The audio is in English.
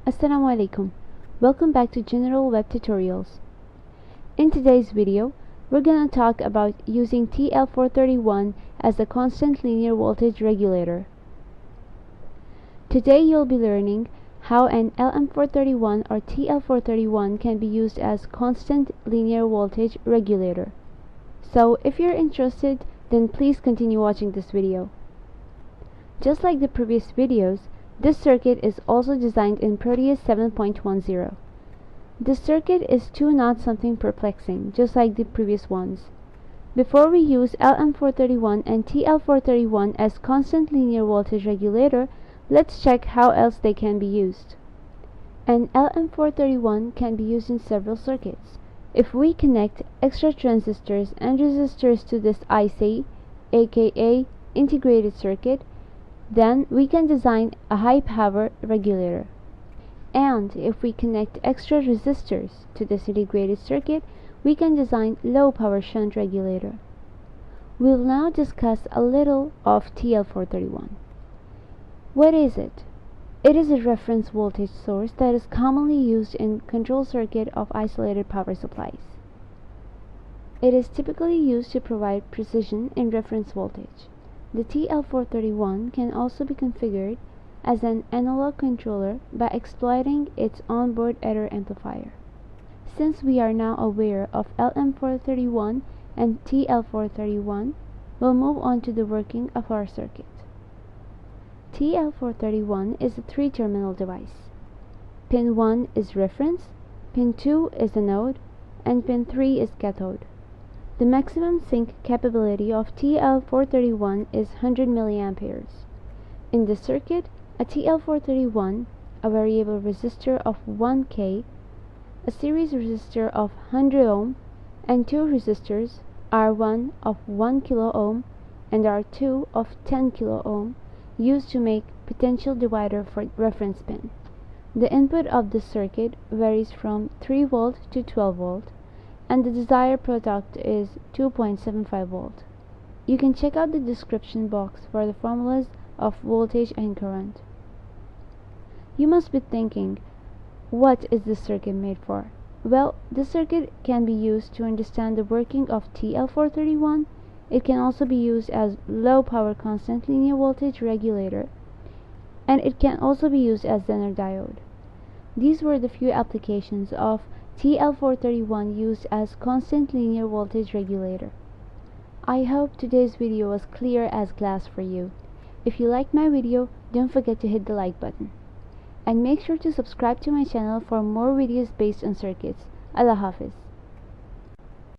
Assalamu alaikum. Welcome back to General Web Tutorials. In today's video, we're going to talk about using TL431 as a constant linear voltage regulator. Today you'll be learning how an LM431 or TL431 can be used as constant linear voltage regulator. So if you're interested, then please continue watching this video. Just like the previous videos, this circuit is also designed in Proteus 7.10. This circuit is too not something perplexing, just like the previous ones. Before we use LM431 and TL431 as constant linear voltage regulator, let's check how else they can be used. An LM431 can be used in several circuits. If we connect extra transistors and resistors to this IC, aka integrated circuit, then we can design a high power regulator. And if we connect extra resistors to this integrated circuit, we can design low power shunt regulator. We'll now discuss a little of TL431. What is it? It is a reference voltage source that is commonly used in control circuit of isolated power supplies. It is typically used to provide precision in reference voltage. The TL431 can also be configured as an analog controller by exploiting its onboard error amplifier. Since we are now aware of LM431 and TL431, we'll move on to the working of our circuit. TL431 is a 3-terminal device. Pin 1 is reference, pin 2 is anode, and pin 3 is cathode. The maximum sink capability of TL431 is 100 mA. In this circuit, a TL431, a variable resistor of 1K, a series resistor of 100 ohm, and two resistors, R1 of 1 kilo ohm and R2 of 10 kilo ohm, used to make potential divider for reference pin. The input of this circuit varies from 3 volt to 12 volt, and the desired product is 2.75 volt. You can check out the description box for the formulas of voltage and current. You must be thinking, what is this circuit made for? Well, this circuit can be used to understand the working of TL431. It can also be used as low power constant linear voltage regulator, and it can also be used as Zener diode. These were the few applications of TL431 used as constant linear voltage regulator. I hope today's video was clear as glass for you. If you liked my video, don't forget to hit the like button. And make sure to subscribe to my channel for more videos based on circuits. Allah Hafiz.